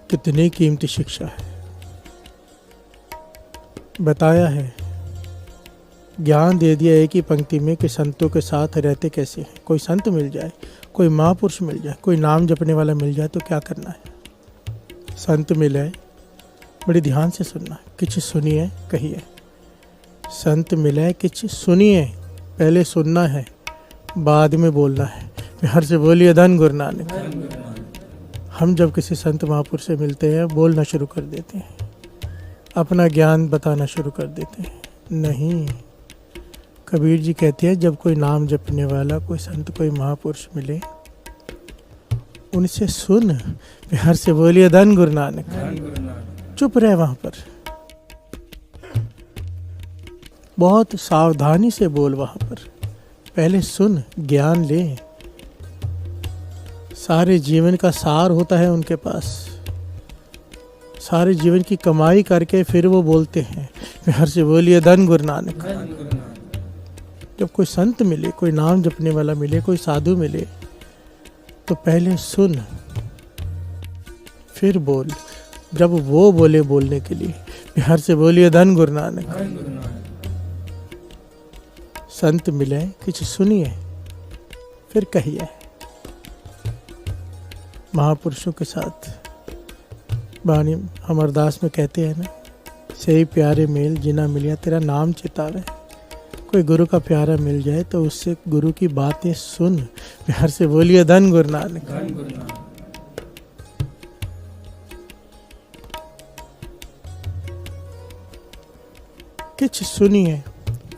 कितनी कीमती शिक्षा है। बताया है, ज्ञान दे दिया एक ही पंक्ति में कि संतों के साथ रहते कैसे हैं। कोई संत मिल जाए, कोई महापुरुष मिल जाए, कोई नाम जपने वाला मिल जाए तो क्या करना है। संत मिले, बड़ी ध्यान से सुनना है। किछ सुनिए कहिए। संत मिले किछ सुनिए, पहले सुनना है बाद में बोलना है। हर से बोलिए धन गुरु नानक। हम जब किसी संत महापुरुष से मिलते हैं बोलना शुरू कर देते हैं, अपना ज्ञान बताना शुरू कर देते हैं। नहीं, कबीर जी कहते हैं जब कोई नाम जपने वाला, कोई संत, कोई महापुरुष मिले उनसे सुन। हर से बोलिए धन गुरु नानक। चुप रहे वहां पर, बहुत सावधानी से बोल। वहां पर पहले सुन, ज्ञान ले। सारे जीवन का सार होता है उनके पास, सारे जीवन की कमाई करके फिर वो बोलते हैं। हर से बोलिए धन गुरु नानक। जब कोई संत मिले, कोई नाम जपने वाला मिले, कोई साधु मिले तो पहले सुन फिर बोल। जब वो बोले बोलने के लिए, हर से बोलिए धन गुरु नानक। संत मिले कुछ सुनिए फिर कहिए। महापुरुषों के साथ बानी अमरदास में कहते हैं ना, सही प्यारे मेल जिना मिलिया तेरा नाम चितावे। कोई गुरु का प्यारा मिल जाए तो उससे गुरु की बातें सुन। प्यार से बोलिए धन गुरु नानक। किछ सुनिए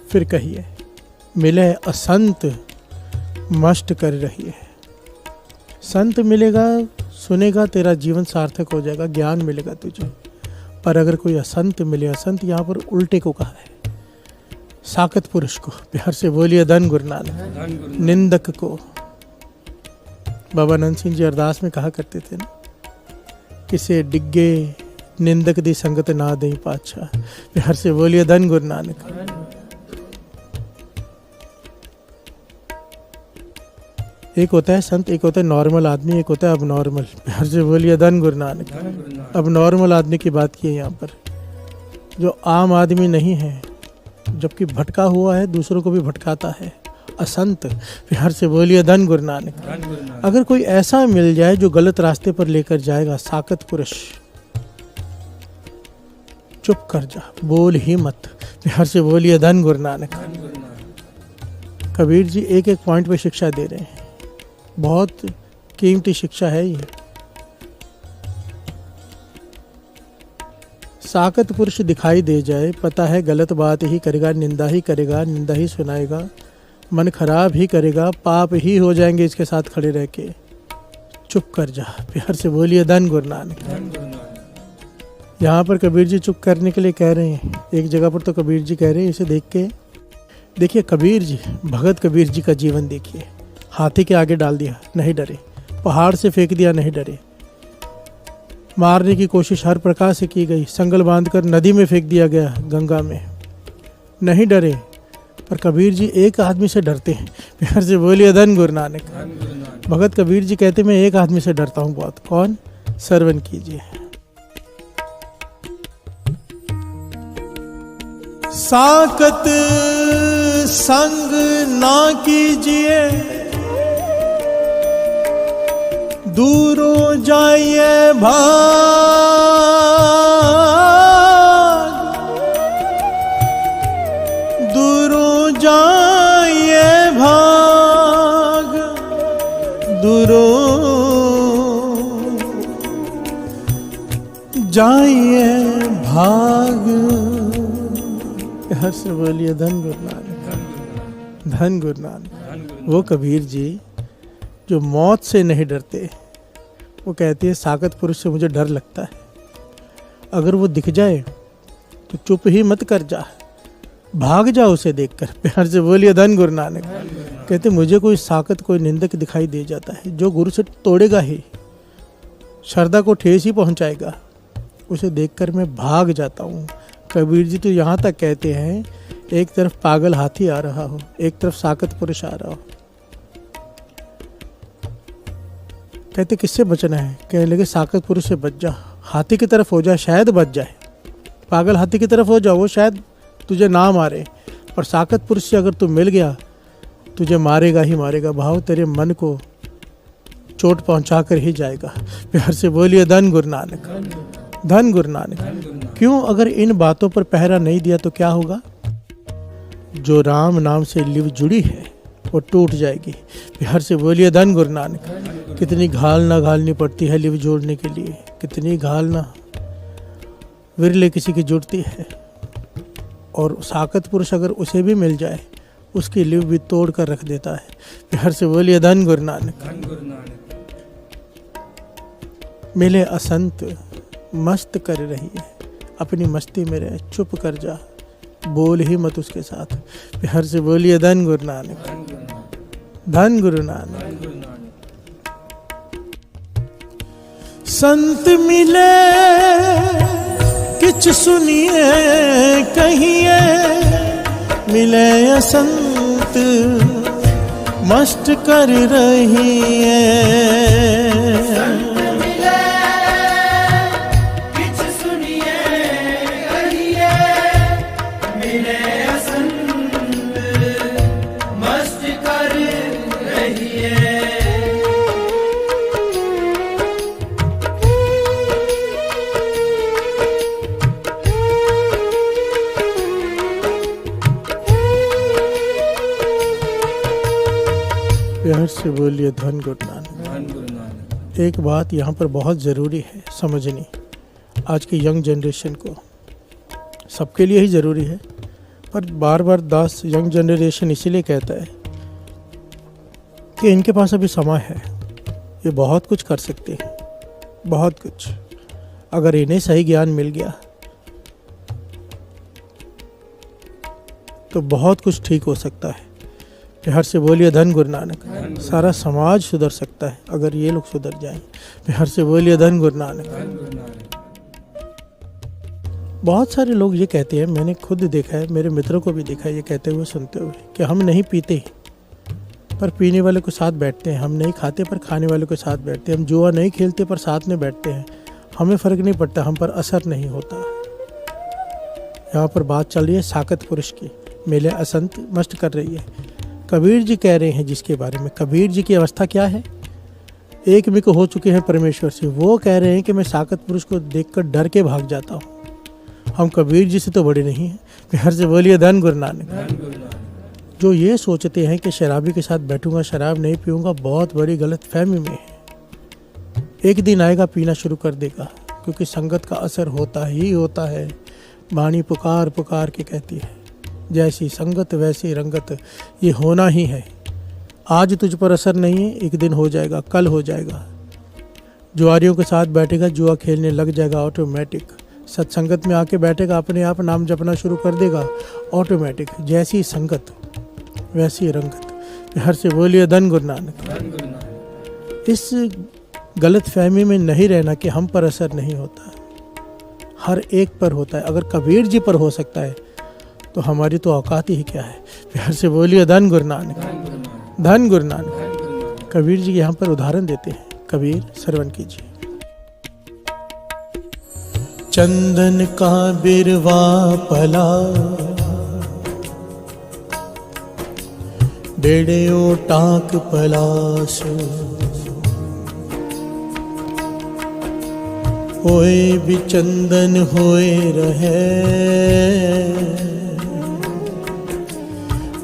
फिर कहिए। मिले असंत मस्ट कर रही है। संत मिलेगा, सुनेगा, तेरा जीवन सार्थक हो जाएगा, ज्ञान मिलेगा तुझे। पर अगर कोई असंत मिले, असंत यहाँ पर उल्टे को कहा है, साकत पुरुष को। प्यार से बोलिए धन गुरु नानक। निंदक को। बाबा नंद सिंह जी अरदास में कहा करते थे ना, किसे डिग्गे निंदक दी संगत ना दई पातशाह। प्यार से बोलिए धन गुरु नानक। एक होता है संत, एक होता है नॉर्मल आदमी, एक होता है अब नॉर्मल। प्यार से बोलिए धन गुरु नानक। अब नॉर्मल आदमी की बात की है यहाँ पर, जो आम आदमी नहीं है, जबकि भटका हुआ है, दूसरों को भी भटकाता है, असंत। प्यार से बोलिए धन गुरु नानक। अगर कोई ऐसा मिल जाए जो गलत रास्ते पर लेकर जाएगा, साकत पुरुष, चुप कर जा, बोल ही मत। प्यार से बोलिए धन गुरु नानक। कबीर जी एक एक पॉइंट पे शिक्षा दे रहे हैं, बहुत कीमती शिक्षा है ये। साकत पुरुष दिखाई दे जाए, पता है गलत बात ही करेगा, निंदा ही करेगा, निंदा ही सुनाएगा, मन खराब ही करेगा, पाप ही हो जाएंगे इसके साथ खड़े रह के। चुप कर जा। प्यार से बोलिए धन गुरु नानक। यहाँ पर कबीर जी चुप करने के लिए कह रहे हैं। एक जगह पर तो कबीर जी कह रहे हैं, इसे देख के देखिए कबीर जी, भगत कबीर जी का जीवन देखिए। हाथी के आगे डाल दिया, नहीं डरे। पहाड़ से फेंक दिया, नहीं डरे। मारने की कोशिश हर प्रकार से की गई, संगल बांधकर नदी में फेंक दिया गया, गंगा में, नहीं डरे। पर कबीर जी एक आदमी से डरते हैं। प्यार से बोलिए धन गुरु नानक। भगत कबीर जी कहते मैं एक आदमी से डरता हूँ बहुत। कौन? श्रवण कीजिए। साकत संग ना कीजिए, दूरों जाइए भाग, दूरों जाइए भाग, दूरों जाइए भाग। हर से बोलिए धन गुरु नानक। धन गुरु नानक। वो कबीर जी जो मौत से नहीं डरते, वो कहती है साकत पुरुष से मुझे डर लगता है, अगर वो दिख जाए तो चुप ही मत कर जा, भाग जा उसे देखकर। प्यार से बोलिए धन गुरु नानक। कहते मुझे कोई साकत, कोई निंदक दिखाई दे जाता है जो गुरु से तोड़ेगा ही, श्रद्धा को ठेस ही पहुंचाएगा, उसे देखकर मैं भाग जाता हूँ। कबीर जी तो यहाँ तक कहते हैं, एक तरफ पागल हाथी आ रहा हो, एक तरफ साकत पुरुष आ रहा हो, कहते किससे बचना है? कहने लगे साकत पुरुष से बच जा, हाथी की तरफ हो जाए, शायद बच जाए। पागल हाथी की तरफ हो जाओ, वो शायद तुझे ना मारे। और साकत पुरुष से अगर तू मिल गया, तुझे मारेगा ही मारेगा। भाव तेरे मन को चोट पहुंचा कर ही जाएगा। प्यार से बोलिए धन गुरु नानक, धन गुरु नानक। क्यों? अगर इन बातों पर पहरा नहीं दिया तो क्या होगा? जो राम नाम से लिव जुड़ी है वो टूट जाएगी। प्यार से बोलिए धन गुरु नानक। कितनी घाल ना घालनी पड़ती है लिव जोड़ने के लिए, कितनी घाल ना विरले किसी की जुड़ती है। और साकत पुरुष अगर उसे भी मिल जाए, उसकी लिव भी तोड़ कर रख देता है। प्यार से बोलिए धन गुरु नानक। मिले असंत मस्त कर रही है, अपनी मस्ती में रहे, चुप कर जा, बोल ही मत उसके साथ। प्यार से बोलिए धन गुरु नानक, धन गुरु नानक। संत मिले किछ सुनिए कहिए, मिले असंत मस्त कर रही है। प्यार से बोलिए धन गुरु नानक। एक बात यहाँ पर बहुत ज़रूरी है समझनी, आज की यंग जनरेशन को, सबके लिए ही ज़रूरी है, पर बार बार दास यंग जनरेशन इसीलिए कहता है कि इनके पास अभी समय है, ये बहुत कुछ कर सकते हैं, बहुत कुछ। अगर इन्हें सही ज्ञान मिल गया तो बहुत कुछ ठीक हो सकता है। प्यार से बोलिए धन गुरु नानक। सारा समाज सुधर सकता है अगर ये लोग सुधर जाएं। प्यार से बोलिए धन गुरु नानक। बहुत सारे लोग ये कहते हैं, मैंने खुद देखा है, मेरे मित्रों को भी देखा है ये कहते हुए सुनते हुए, कि हम नहीं पीते पर पीने वाले के साथ बैठते हैं, हम नहीं खाते पर खाने वाले के साथ बैठते हैं, हम जुआ नहीं खेलते पर साथ में बैठते हैं, हमें फ़र्क नहीं पड़ता, हम पर असर नहीं होता। यहाँ पर बात चल रही है साकत पुरुष की, मेले असंत मस्त कर रही है। कबीर जी कह रहे हैं जिसके बारे में, कबीर जी की अवस्था क्या है? एक मिक हो चुके हैं परमेश्वर से। वो कह रहे हैं कि मैं साकत पुरुष को देखकर डर के भाग जाता हूँ। हम कबीर जी से तो बड़े नहीं हैं। प्यार से बोलिए धन गुरु नानक। जो ये सोचते हैं कि शराबी के साथ बैठूंगा, शराब नहीं पीऊंगा, बहुत बड़ी गलत फहमी में है। एक दिन आएगा पीना शुरू कर देगा, क्योंकि संगत का असर होता ही होता है। वाणी पुकार पुकार के कहती है, जैसी संगत वैसी रंगत, ये होना ही है। आज तुझ पर असर नहीं है, एक दिन हो जाएगा, कल हो जाएगा। जुआरियों के साथ बैठेगा, जुआ खेलने लग जाएगा ऑटोमेटिक। सत्संगत में आके बैठेगा, अपने आप नाम जपना शुरू कर देगा ऑटोमेटिक। जैसी संगत वैसी रंगत। प्यार से बोलिए धन गुरु नानक। इस गलत फहमी में नहीं रहना कि हम पर असर नहीं होता, हर एक पर होता है। अगर कबीर जी पर हो सकता है तो हमारी तो औकात ही क्या है। प्यार से बोलिए धन गुरु नानक, धन गुरु नानक। कबीर जी यहाँ पर उदाहरण देते हैं, कबीर श्रवण कीजिए। चंदन का बिरवा पला, बेड़े टाक पलाश, होए भी चंदन होए रहे,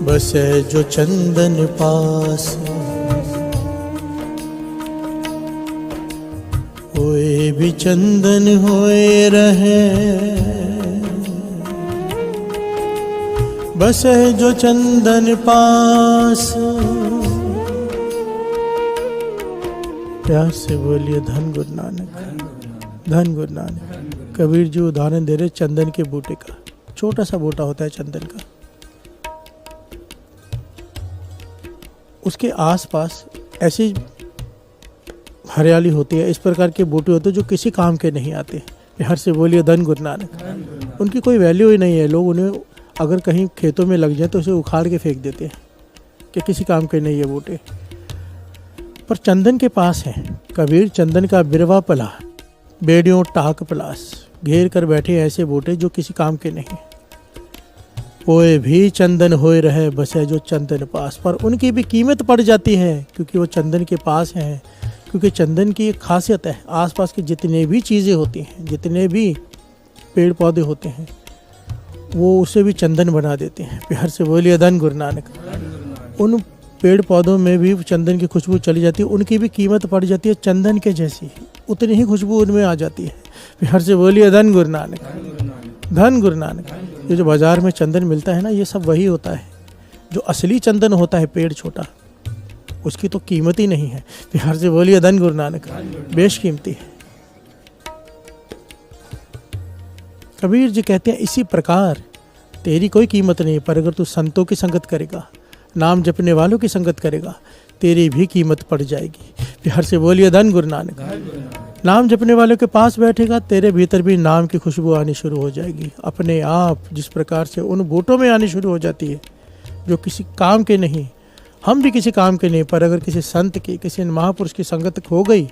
बसे जो चंदन पास, होए भी चंदन होए रहे, बसे जो चंदन पास। प्यार से बोलिए धन गुरु नानक, धन गुरु नानक। कबीर जी उदाहरण दे रहे चंदन के बूटे का। छोटा सा बूटा होता है चंदन का, उसके आसपास ऐसी हरियाली होती है, इस प्रकार के बूटे होते हैं जो किसी काम के नहीं आते। प्यार से बोलिए धन गुरु नानक। उनकी कोई वैल्यू ही नहीं है। लोग उन्हें अगर कहीं खेतों में लग जाए तो उसे उखाड़ के फेंक देते हैं कि किसी काम के नहीं है बूटे, पर चंदन के पास है। कबीर चंदन का बिरवा पला, बेड़ियों टाक पलास, घेर कर बैठे ऐसे बूटे जो किसी काम के नहीं। ओए भी चंदन होए रहे बसे जो चंदन पास, पर उनकी भी कीमत पड़ जाती है क्योंकि वो चंदन के पास हैं। क्योंकि चंदन की एक खासियत है, आसपास की जितने भी चीज़ें होती हैं, जितने भी पेड़ पौधे होते हैं, वो उसे भी चंदन बना देते हैं। प्यार से बोलिए धन गुरु नानक। उन पेड़ पौधों में भी चंदन की खुशबू चली जाती है, उनकी भी कीमत पड़ जाती है चंदन के जैसी, उतनी ही खुशबू उनमें आ जाती है। प्यार से बोलिए धन गुरु नानक, धन गुरु नानक। ये जो बाज़ार में चंदन मिलता है ना, ये सब वही होता है। जो असली चंदन होता है पेड़ छोटा, उसकी तो कीमत ही नहीं है। प्यार से बोलिए धन गुरु नानक, बेशकीमती है। कबीर जी कहते हैं इसी प्रकार तेरी कोई कीमत नहीं, पर अगर तू संतों की संगत करेगा, नाम जपने वालों की संगत करेगा, तेरी भी कीमत पड़ जाएगी। प्यार से बोलिए धन गुरु नानक। नाम जपने वालों के पास बैठेगा, तेरे भीतर भी नाम की खुशबू आनी शुरू हो जाएगी अपने आप, जिस प्रकार से उन बूटों में आनी शुरू हो जाती है जो किसी काम के नहीं। हम भी किसी काम के नहीं, पर अगर किसी संत की, किसी महापुरुष की संगत हो गई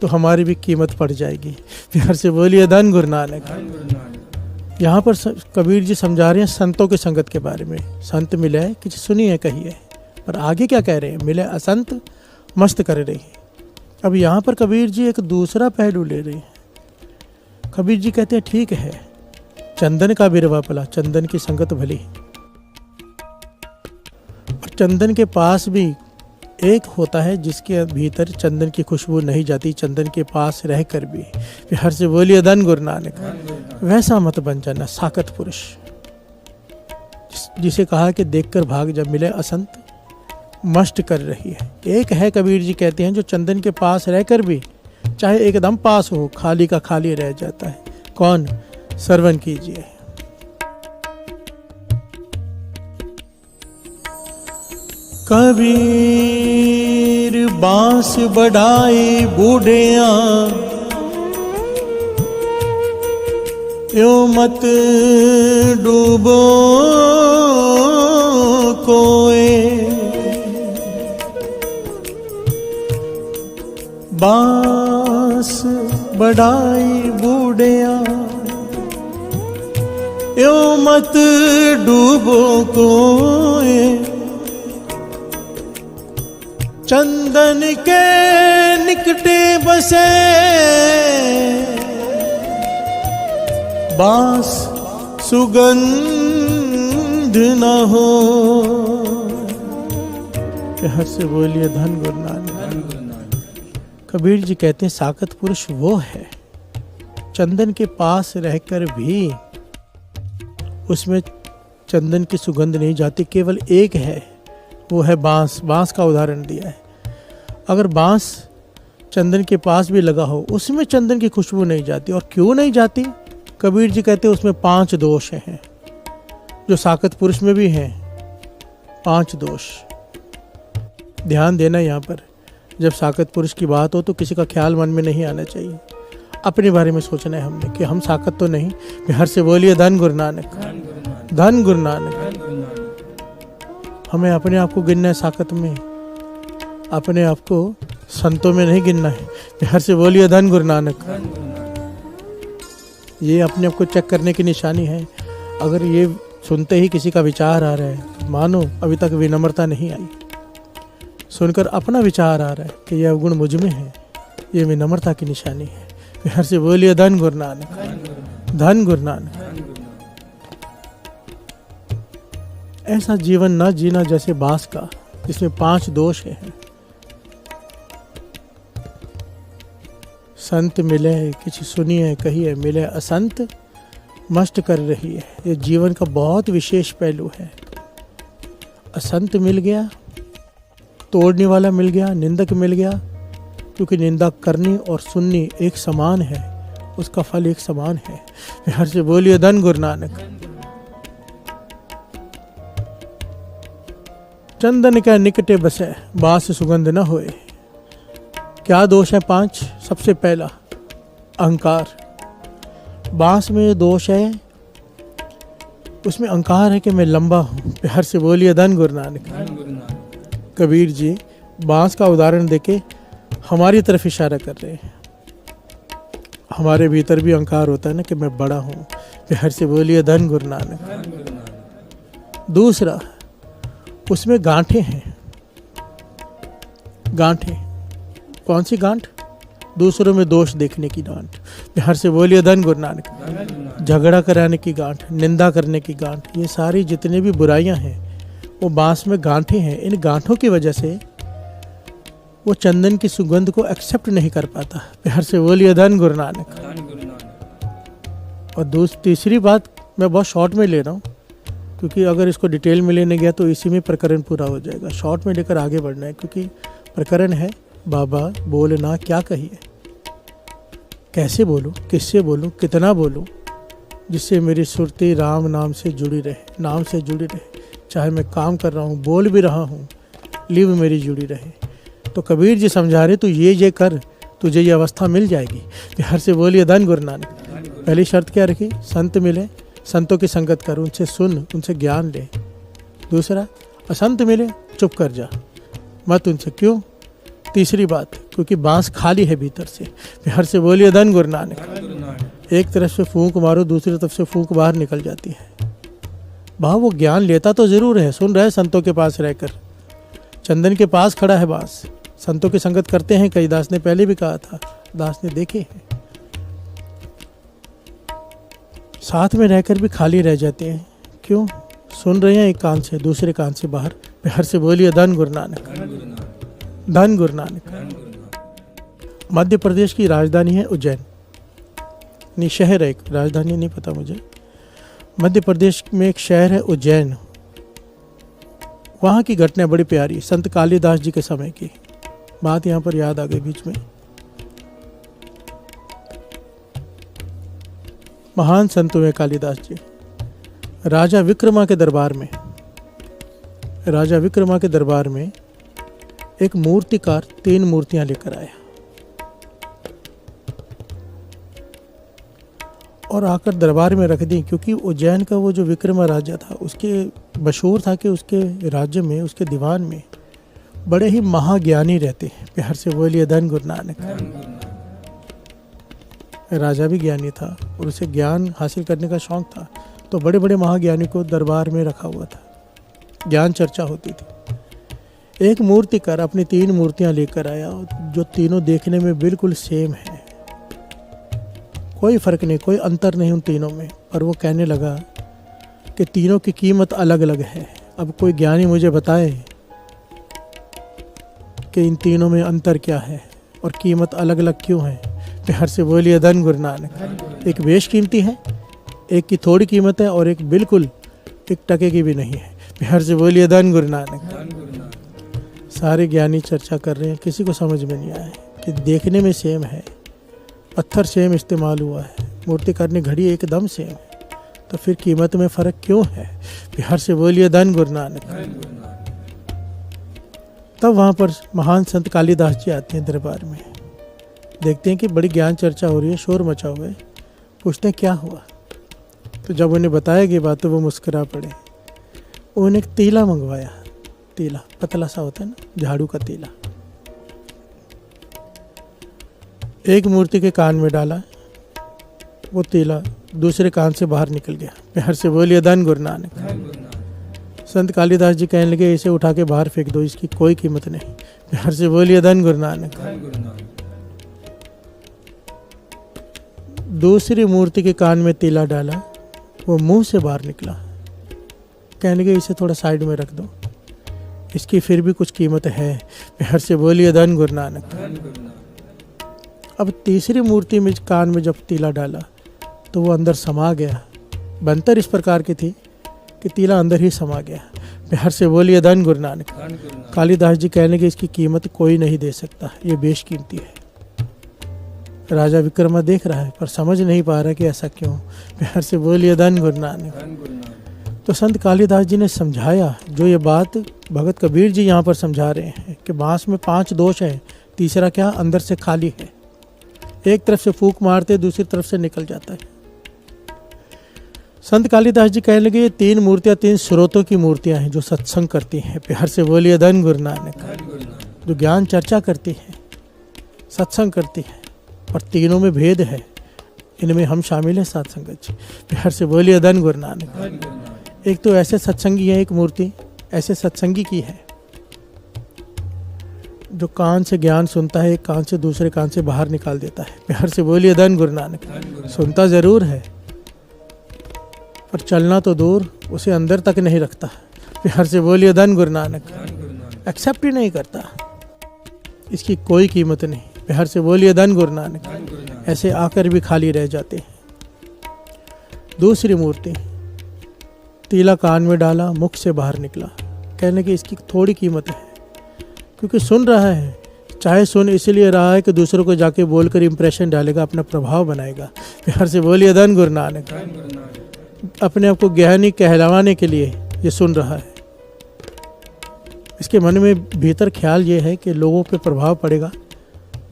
तो हमारी भी कीमत पड़ जाएगी। प्यार से बोलिए धन गुरु नानक। यहाँ पर कबीर जी समझा रहे हैं संतों की संगत के बारे में। संत मिले किसी सुनी है कही है, पर आगे क्या कह रहे हैं, मिले असंत मस्त कर रही है। अब यहाँ पर कबीर जी एक दूसरा पहलू ले रहे हैं। कबीर जी कहते हैं ठीक है, चंदन का बिरवा पला, चंदन की संगत भली, और चंदन के पास भी एक होता है जिसके भीतर चंदन की खुशबू नहीं जाती, चंदन के पास रहकर भी। प्यार से बोलिए धन गुरु नानक। वैसा मत बन जाना साकत पुरुष, जिसे कहा कि देखकर भाग जा, मिले असंत मस्ट कर रही है। एक है कबीर जी कहते हैं जो चंदन के पास रहकर भी, चाहे एकदम पास हो, खाली का खाली रह जाता है। कौन? श्रवण कीजिए। कबीर बांस बढ़ाए बूढ़िया, यो मत डूबो कोए, बांस बढ़ाई बूढ़िया, यो मत डूबो कोए, चंदन के निकटे बसे, बांस सुगंध न हो। प्यार से बोलिए धन गुरु नानक। कबीर जी कहते हैं साकत पुरुष वो है चंदन के पास रहकर भी उसमें चंदन की सुगंध नहीं जाती। केवल एक है, वो है बांस। बांस का उदाहरण दिया है। अगर बांस चंदन के पास भी लगा हो, उसमें चंदन की खुशबू नहीं जाती। और क्यों नहीं जाती? कबीर जी कहते हैं उसमें 5 दोष हैं, जो साकत पुरुष में भी हैं। 5 दोष ध्यान देना। यहाँ पर जब साकत पुरुष की बात हो तो किसी का ख्याल मन में नहीं आना चाहिए। अपने बारे में सोचना है हमने कि हम साकत तो नहीं। प्यार से बोलिए धन गुरु नानक, धन गुरु नानक। हमें अपने आप को गिनना है साकत में, अपने आप को संतों में नहीं गिनना है। प्यार से बोलिए धन गुरु नानक। ये अपने आप को चेक करने की निशानी है। अगर ये सुनते ही किसी का विचार आ रहा है, मानो अभी तक विनम्रता नहीं आई, सुनकर अपना विचार आ रहा है कि यह गुण मुझ में है, ये विनम्रता की निशानी है। प्यार से बोलिए धन गुरु नानक, धन गुरु नानक। ऐसा जीवन न जीना जैसे बांस का, जिसमें 5 दोष हैं। संत मिले किसी सुनिए कहिए, मिले असंत मस्त कर रही है। ये जीवन का बहुत विशेष पहलू है। असंत मिल गया, तोड़ने वाला मिल गया, निंदक मिल गया, क्योंकि निंदा करनी और सुननी एक समान है, उसका फल एक समान है। प्यार से बोलिए धन गुरु नानक। चंदन का निकटे बसे, बांस सुगंध न होए। क्या दोष है 5? सबसे पहला अहंकार। बांस में दोष है, उसमें अहंकार है कि मैं लंबा हूँ। प्यार से बोलिए धन गुरु नानक। कबीर जी बांस का उदाहरण देके हमारी तरफ इशारा कर रहे हैं। हमारे भीतर भी अहंकार होता है ना कि मैं बड़ा हूँ। प्यार से बोलिए धन गुरु नानक। दूसरा, उसमें गांठें हैं। गांठें, कौन सी गांठ? दूसरों में दोष देखने की गांठ। प्यार से बोलिए धन गुरु नानक। झगड़ा कराने की गांठ, निंदा करने की गांठ, ये सारी जितनी भी बुराइयां हैं वो बांस में गांठें हैं। इन गांठों की वजह से वो चंदन की सुगंध को एक्सेप्ट नहीं कर पाता। प्यार से बोलिए धन गुरु नानक। और तीसरी बात मैं बहुत शॉर्ट में ले रहा हूँ, क्योंकि अगर इसको डिटेल में लेने गया तो इसी में प्रकरण पूरा हो जाएगा। शॉर्ट में लेकर आगे बढ़ना है, क्योंकि प्रकरण है बाबा बोलना क्या कहिए, कैसे बोलूं, किससे बोलूं, कितना बोलूं, जिससे मेरी सुरती राम नाम से जुड़ी रहे, नाम से जुड़ी रहे। चाहे मैं काम कर रहा हूं, बोल भी रहा हूं, लिव मेरी जुड़ी रहे। तो कबीर जी समझा रहे, तू ये कर, तुझे ये अवस्था मिल जाएगी। प्यार से बोलिए धन गुरु नानक। पहली शर्त क्या रखी? संत मिले, संतों की संगत कर, उनसे सुन, उनसे ज्ञान ले। दूसरा, असंत मिले चुप कर जा, मत उनसे। क्यों? तीसरी बात, क्योंकि बांस खाली है भीतर से। प्यार से बोलिए धन गुरु नानक। एक तरफ से फूंक मारो, दूसरी तरफ से फूंक बाहर निकल जाती है। भाव वो ज्ञान लेता तो जरूर है, सुन रहे संतों के पास रहकर। चंदन के पास खड़ा है बांस, संतों की संगत करते हैं कई। दास ने पहले भी कहा था, दास ने देखे हैं। साथ में रहकर भी खाली रह जाते हैं। क्यों? सुन रहे हैं एक कान से, दूसरे कान से बाहर। प्यार से बोलिए धन गुरु नानक। धन गुरु नानक। मध्य प्रदेश की राजधानी है उज्जैन, नहीं शहर है एक, राजधानी नहीं पता मुझे। मध्य प्रदेश में एक शहर है उज्जैन। वहाँ की घटना बड़ी प्यारी, संत कालिदास जी के समय की बात यहाँ पर याद आ गई बीच में। महान संत हुए कालिदास जी। राजा विक्रमा के दरबार में एक मूर्तिकार 3 मूर्तियां लेकर आया और आकर दरबार में रख दी। क्योंकि उज्जैन का वो जो विक्रमा राजा था, उसके मशहूर था कि उसके राज्य में, उसके दीवान में बड़े ही महाज्ञानी रहते हैं। प्यार से बोलिए धन गुरु नानक। राजा भी ज्ञानी था और उसे ज्ञान हासिल करने का शौक था, तो बड़े बड़े महाज्ञानी को दरबार में रखा हुआ था, ज्ञान चर्चा होती थी। एक मूर्तिकार अपनी 3 मूर्तियां लेकर आया, जो तीनों देखने में बिल्कुल सेम है, कोई फर्क नहीं, कोई अंतर नहीं उन तीनों में। पर वो कहने लगा कि तीनों की कीमत अलग अलग है। अब कोई ज्ञानी मुझे बताए कि इन तीनों में अंतर क्या है और कीमत अलग अलग क्यों है। प्यार से बोलिए धन गुरु नानक। एक बेशकीमती है, एक की थोड़ी कीमत है और एक बिल्कुल 1 टके की भी नहीं है। प्यार से बोलिए धन गुरु नानक। सारे ज्ञानी चर्चा कर रहे हैं, किसी को समझ में नहीं आया कि देखने में सेम है, पत्थर सेम इस्तेमाल हुआ है, मूर्तिकार ने घड़ी एकदम सेम है, तो फिर कीमत में फ़र्क क्यों है। प्यार से बोलिए धन गुरु नानक। तब वहाँ पर महान संत कालिदास जी आते हैं दरबार में, देखते हैं कि बड़ी ज्ञान चर्चा हो रही है, शोर मचा हुआ है। पूछते हैं क्या हुआ, तो जब उन्हें बताया गई बात तो वो मुस्कुरा पड़े। उन्होंने एक तीला मंगवाया, तीला पतला सा होता है ना, झाड़ू का तीला। एक मूर्ति के कान में डाला, वो तीला दूसरे कान से बाहर निकल गया। प्यार से बोलिए धन गुरु नानक। संत कालिदास जी कहने लगे इसे उठा के बाहर फेंक दो, इसकी कोई कीमत नहीं। प्यार से बोलिए धन गुरु नानक। दूसरी मूर्ति के कान में तीला डाला, वो मुंह से बाहर निकला। कहने लगे इसे थोड़ा साइड में रख दो, इसकी फिर भी कुछ कीमत है। प्यार से बोलिए धन गुरु नानक। अब तीसरी मूर्ति में कान में जब तीला डाला तो वो अंदर समा गया। बनतर इस प्रकार की थी कि तीला अंदर ही समा गया। प्यार से बोलिए धन गुरु नानक। कालिदास जी कहने की इसकी कीमत कोई नहीं दे सकता, ये बेशकीमती है। राजा विक्रमा देख रहा है पर समझ नहीं पा रहा कि ऐसा क्यों। प्यार से बोलिए धन गुरु नानक। तो संत कालिदास जी ने समझाया, जो ये बात भगत कबीर जी यहाँ पर समझा रहे हैं कि बांस में 5 दोष हैं, तीसरा क्या, अंदर से खाली है। एक तरफ से फूंक मारते दूसरी तरफ से निकल जाता है। संत कालिदास जी कहने लगे ये 3 मूर्तियाँ 3 स्रोतों की मूर्तियाँ हैं जो सत्संग करती हैं। प्यार से बोलिए धन गुरु नानक। जो ज्ञान चर्चा करती हैं, सत्संग करती हैं, पर तीनों में भेद है। इनमें हम शामिल हैं साथ संगत जी। प्यार से बोलिए धन गुरु नानक। एक तो ऐसे सत्संगी है, एक मूर्ति ऐसे सत्संगी की है जो कान से ज्ञान सुनता है, एक कान से दूसरे कान से बाहर निकाल देता है। प्यार से बोलिए धन गुरु नानक। सुनता जरूर है पर चलना तो दूर, उसे अंदर तक नहीं रखता। प्यार से बोलिए धन गुरु नानक। एक्सेप्ट ही नहीं करता, इसकी कोई कीमत नहीं। प्यार से बोलिए धन गुरु नानक। ऐसे आकर भी खाली रह जाते हैं। दूसरी मूर्ति, तीला कान में डाला, मुख से बाहर निकला। कहने की इसकी थोड़ी कीमत है क्योंकि सुन रहा है, चाहे सुन इसलिए रहा है कि दूसरों को जाके बोलकर इंप्रेशन डालेगा, अपना प्रभाव बनाएगा। प्यार से बोलिए धन गुरु नानक। अपने आप को ज्ञानी कहलावाने के लिए ये सुन रहा है। इसके मन में भीतर ख्याल ये है कि लोगों पे प्रभाव पड़ेगा,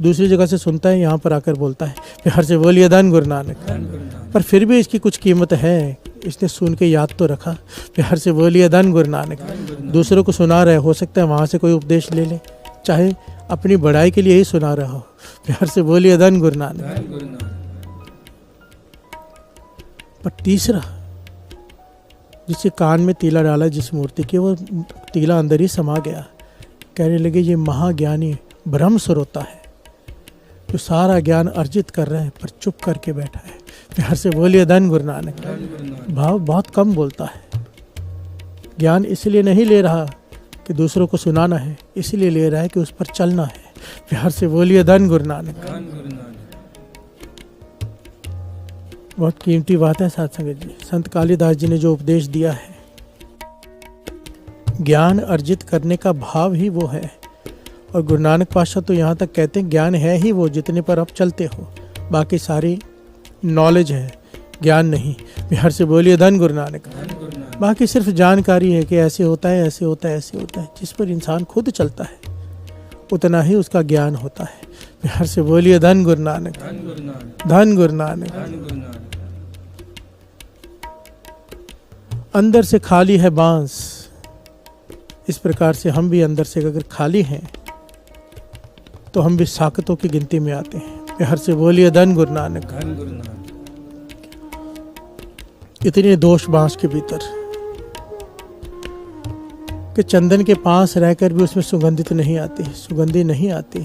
दूसरी जगह से सुनता है, यहाँ पर आकर बोलता है। प्यार से बोलिए धन गुरु नानक। पर फिर भी इसकी कुछ कीमत है, इसने सुन के याद तो रखा। प्यार से बोलिए धन गुरु नानक। दूसरों को सुना रहे, हो सकता है वहाँ से कोई उपदेश ले ले, चाहे अपनी बड़ाई के लिए ही सुना रहा हो। प्यार से बोलिए धन गुरु नानक। पर तीसरा, जिसके कान में तीला डाला जिस मूर्ति के, वो तीला अंदर ही समा गया। कहने लगे ये महाज्ञानी ब्रह्म स्वरूपता है जो सारा ज्ञान अर्जित कर रहा है पर चुप करके बैठा है। प्यार से बोलिए धन गुरु नानक। भाव बहुत कम बोलता है। ज्ञान इसलिए नहीं ले रहा कि दूसरों को सुनाना है, इसलिए ले रहा है कि उस पर चलना है। प्यार से बोलिए धन गुरु नानक। बहुत कीमती बात है साथ संगत जी। संत कालिदास जी ने जो उपदेश दिया है, ज्ञान अर्जित करने का भाव ही वो है। और गुरु नानक पातशाह तो यहाँ तक कहते हैं ज्ञान है ही वो जितने पर आप चलते हो, बाकी सारी नॉलेज है, ज्ञान नहीं। प्यार से बोलिए धन गुरु नानक। बाकी सिर्फ जानकारी है कि ऐसे होता है, ऐसे होता है, ऐसे होता है। जिस पर इंसान खुद चलता है उतना ही उसका ज्ञान होता है। प्यार से बोलिए धन गुरु नानक। धन गुरु नानक। अंदर से खाली है बांस, इस प्रकार से हम भी अंदर से अगर खाली हैं तो हम भी साकतों की गिनती में आते हैं। प्यार से बोलिए धन गुरु नानक। इतने दोष बांस के भीतर कि चंदन के पास रहकर भी उसमें सुगंधित नहीं आती, सुगंधी नहीं आती।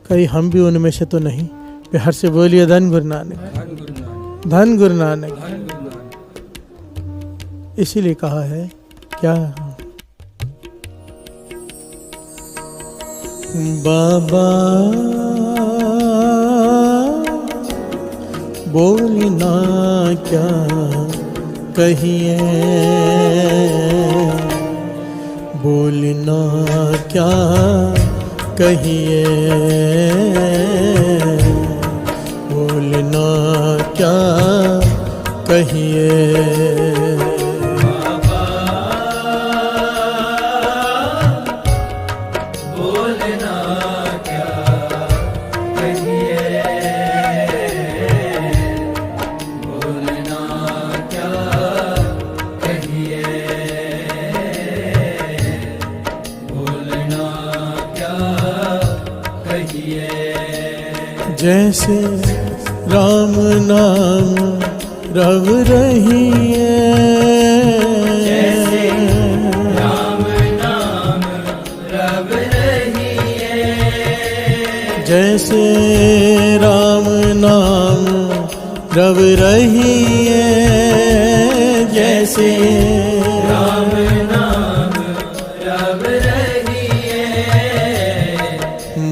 कहीं हम भी उनमें से तो नहीं। प्यार से बोलिए धन गुरु नानक। धन गुरु नानक। इसीलिए कहा है क्या, बाबा बोलना क्या कहिए, बोलना क्या कहिए, बोलना क्या कहिए। जैसे राम नाम रव रही है, जैसे राम नाम रव रही है, जैसे राम नाम रव रही है, जैसे राम नाम रव रही है।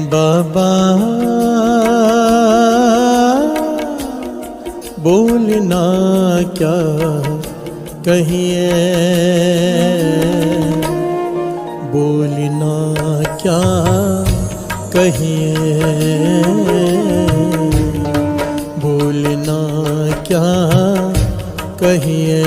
बाबा बोलना क्या कहिए, बोलना क्या कहिए, बोलना क्या कहिए।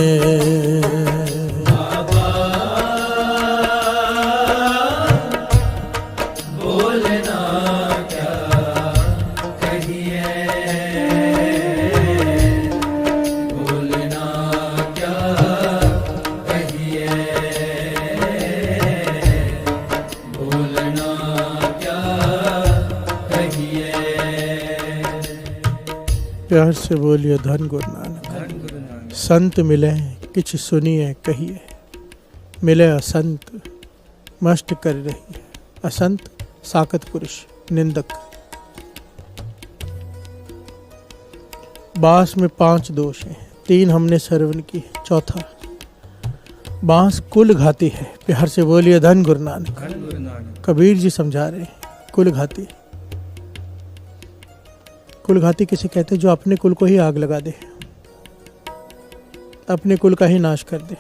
प्यार से बोलिए धन गुरु नानक। धन गुरु नानक। संत मिले किछ सुनिए कहिए, मिले असंत मस्ट कर रही है। असंत साकत पुरुष निंदक। बांस में 5 दोष हैं, 3 हमने श्रवण की, चौथा बांस कुल घाती है। प्यार से बोलिए धन गुरु नानक। धन गुरु नानक। कबीर जी समझा रहे हैं कुल घाती। कुल घाती किसे कहते हैं? जो अपने कुल को ही आग लगा दे, अपने कुल का ही नाश कर दे।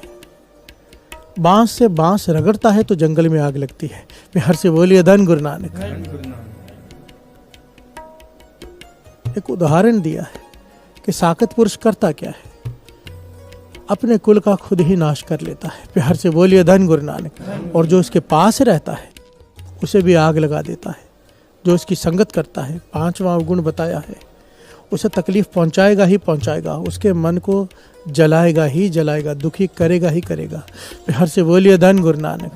बांस से बांस रगड़ता है तो जंगल में आग लगती है। प्यार से बोलिए धन गुरु नानक। धन गुरु नानक। एक उदाहरण दिया है कि साकत पुरुष करता क्या है, अपने कुल का खुद ही नाश कर लेता है। प्यार से बोलिए धन गुरु नानक। और जो उसके पास रहता है उसे भी आग लगा देता है। जो उसकी संगत करता है, 5वां गुण बताया है, उसे तकलीफ पहुंचाएगा ही पहुंचाएगा, उसके मन को जलाएगा ही जलाएगा, दुखी करेगा ही करेगा। प्यार से बोलिए धन गुरु नानक।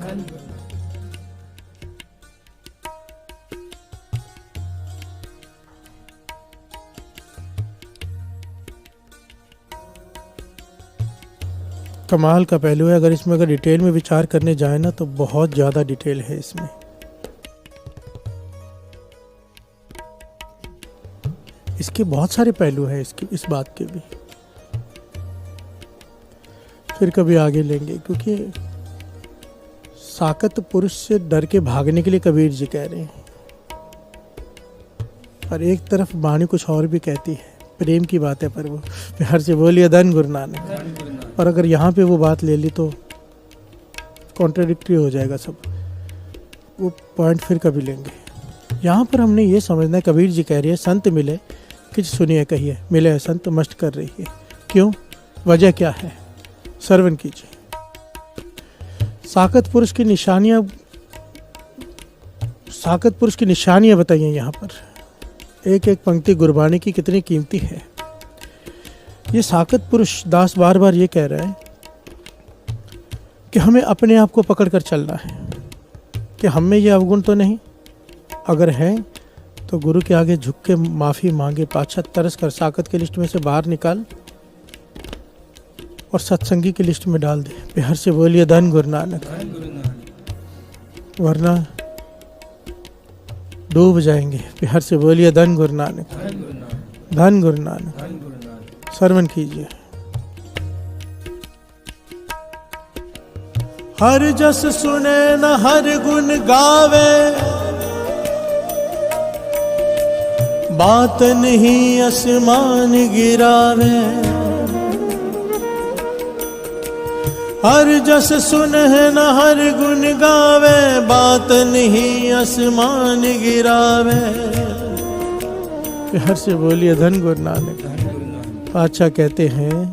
कमाल का पहलू है। अगर डिटेल में विचार करने जाए ना तो बहुत ज़्यादा डिटेल है इसमें। इसके बहुत सारे पहलू हैं इस बात के भी, फिर कभी आगे लेंगे। क्योंकि साकत पुरुष से डर के भागने के लिए कबीर जी कह रहे हैं, और एक तरफ वाणी कुछ और भी कहती है, प्रेम की बात है। पर वो प्यार से बोलिए धन गुरु नानक। और अगर यहाँ पे वो बात ले ली तो कॉन्ट्राडिक्टरी हो जाएगा सब, वो पॉइंट फिर कभी लेंगे। यहाँ पर हमने ये समझना है, कबीर जी कह रही है संत मिले किछ सुनिए कहिए, मिले संत मस्ट कर रही है। क्यों? वजह क्या है? श्रवण कीजिए। साकत पुरुष की निशानियां बताइए यहाँ पर। एक एक पंक्ति गुरबाणी की कितनी कीमती है। ये साकत पुरुष दास बार बार ये कह रहा है कि हमें अपने आप को पकड़ कर चलना है, कि हम में ये अवगुण तो नहीं, अगर है तो गुरु के आगे झुक के माफ़ी मांगे, पाछा तरस कर साकत की लिस्ट में से बाहर निकाल और सत्संगी की लिस्ट में डाल दे। प्यार से बोलिए धन गुरु नानक। वरना डूब जाएंगे। प्यार से बोलिए धन गुरु नानक। धन गुरु नानक। श्रवण कीजिए। हर जस सुने न हर गुण गावे, बात नहीं आसमान गिरावे। हर जस सुने न हर गुण गावे, बात नहीं आसमान गिरावे। प्यार से बोलिए धन गुरु नानक। अच्छा कहते हैं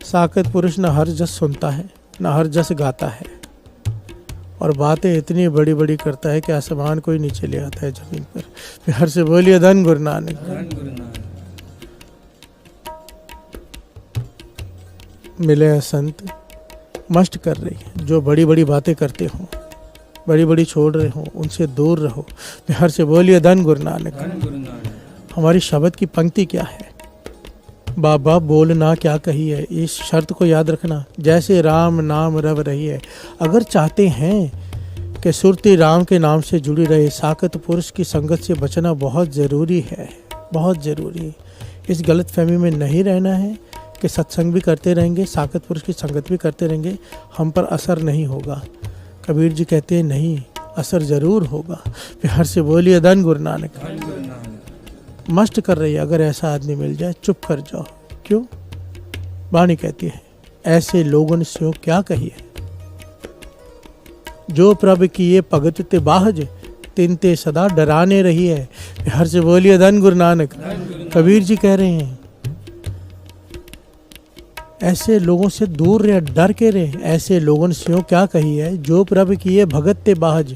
साकत पुरुष न हर जस सुनता है न हर जस गाता है, और बातें इतनी बड़ी बड़ी करता है कि आसमान को ही नीचे ले आता है जमीन पर। प्यार से बोलिए धन गुरु नानक। मिले संत मस्ट कर रही है। जो बड़ी बड़ी बातें करते हो, बड़ी बड़ी छोड़ रहे हो, उनसे दूर रहो। प्यार से बोलिए धन गुरु नानक। हमारी शब्द की पंक्ति क्या है? बाबा बोलना क्या कही है, इस शर्त को याद रखना। जैसे राम नाम रव रही है। अगर चाहते हैं कि सुरती राम के नाम से जुड़ी रहे, साकत पुरुष की संगत से बचना बहुत ज़रूरी है, बहुत ज़रूरी। इस गलत फहमी में नहीं रहना है कि सत्संग भी करते रहेंगे, साकत पुरुष की संगत भी करते रहेंगे, हम पर असर नहीं होगा। कबीर जी कहते हैं नहीं, असर ज़रूर होगा। प्यार से बोलिए धन गुरु नानक। मस्ट कर रही है। अगर ऐसा आदमी मिल जाए चुप कर जाओ। क्यों? वाणी कहती है ऐसे लोगों से क्या कहिए, जो प्रभु किए भगत ते बाहज, तिनते सदा डराने रही है। हर से बोलिए धन गुरु नानक। कबीर जी कह रहे हैं ऐसे लोगों से दूर रहे, डर के रहे। ऐसे लोगों से क्या कही है, जो प्रभु किए भगत ते बाहज,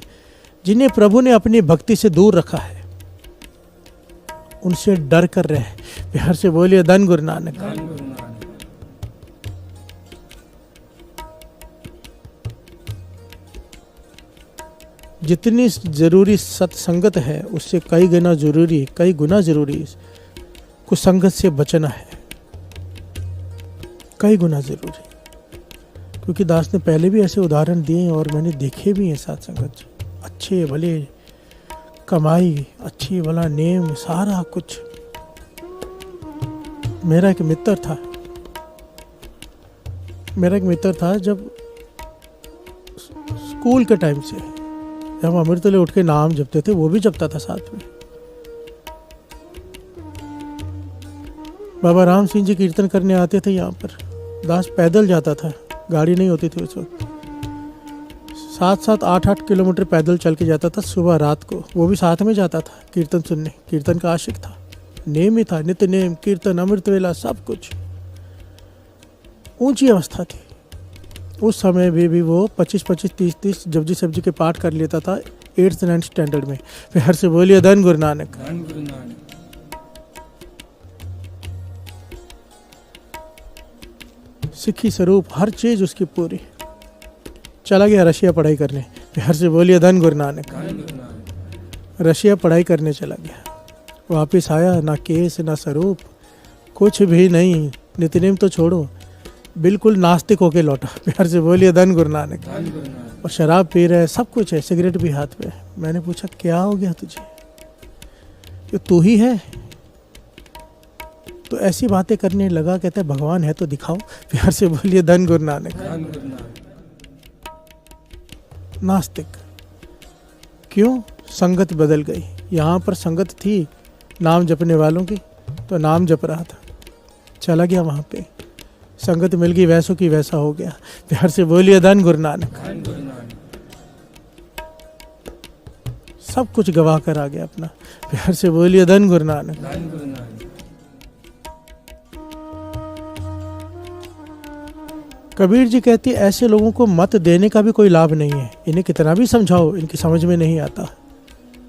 जिन्हें प्रभु ने अपनी भक्ति से दूर रखा है, उनसे डर कर रहे। प्यार से बोलिए धन गुरु नानक। जितनी जरूरी सत्संगत है उससे कई गुना जरूरी कुसंगत से बचना है कई गुना ज़रूरी, क्योंकि दास ने पहले भी ऐसे उदाहरण दिए और मैंने देखे भी हैं साथ संगत जी। अच्छे भले कमाई, अच्छी भला नेम, सारा कुछ। मेरा एक मित्र था जब स्कूल के टाइम से, जब हम अमृतले उठ के नाम जपते थे, वो भी जपता था साथ में। बाबा राम सिंह जी कीर्तन करने आते थे यहाँ पर। दास पैदल जाता था, गाड़ी नहीं होती थी उस वक्त। 7-7, 8-8 किलोमीटर पैदल चल के जाता था सुबह रात को। वो भी साथ में जाता था कीर्तन सुनने। कीर्तन का आशिक था, नेम ही था, नित्य नेम, कीर्तन, अमृत वेला, सब कुछ। ऊंची अवस्था थी उस समय भी वो 25-25, 30-30 जपजी सब्जी के पाठ कर लेता था 8th 9th स्टैंडर्ड में। फिर हर से बोलिए धन गुरु नानक। धन गुरु नानक। सिखी स्वरूप हर चीज उसकी पूरी। चला गया रशिया पढ़ाई करने। फिर हर से बोलिए धन गुरु नानक। धन गुरु नानक। रशिया पढ़ाई करने चला गया, वापस आया, ना केस ना स्वरूप, कुछ भी नहीं। नित्यनेम तो छोड़ो, बिल्कुल नास्तिक होके लौटा। प्यार से बोलिए धन गुरु नानक। धन गुरु नानक। और शराब पी रहा है, सब कुछ है, सिगरेट भी हाथ में है। मैंने पूछा क्या हो गया तुझे, ये तू ही है? तो ऐसी बातें करने लगा। कहते हैं भगवान है तो दिखाओ। प्यार से बोलिए धन गुरु नानक। धन गुरु नानक। नास्तिक क्यों? संगत बदल गई। यहाँ पर संगत थी नाम जपने वालों की, तो नाम जप रहा था। चला गया वहाँ पे, संगत मिल गई, वैसों की वैसा हो गया। प्यार से बोलिए धन गुरु नानक। धन गुरु नानक। सब कुछ गवा कर आ गया अपना। प्यार से बोलिए धन गुरु नानक। धन गुरु नानक। कबीर जी कहती है ऐसे लोगों को मत देने का भी कोई लाभ नहीं है। इन्हें कितना भी समझाओ, इनकी समझ में नहीं आता,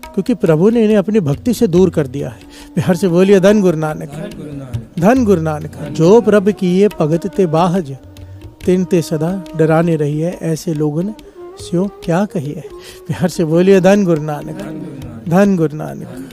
क्योंकि प्रभु ने इन्हें अपनी भक्ति से दूर कर दिया है। प्यार से बोलिए धन गुरु नानक। धन गुरु नानक। धन गुरु नानक। जो प्रभ किए भगत ते बाहज, तिन ते सदा डराने रही है। ऐसे लोगन स्यों क्या कहिए। प्यार से बोलिए धन गुरु नानक। धन गुरु नानक। धन गुरु नानक।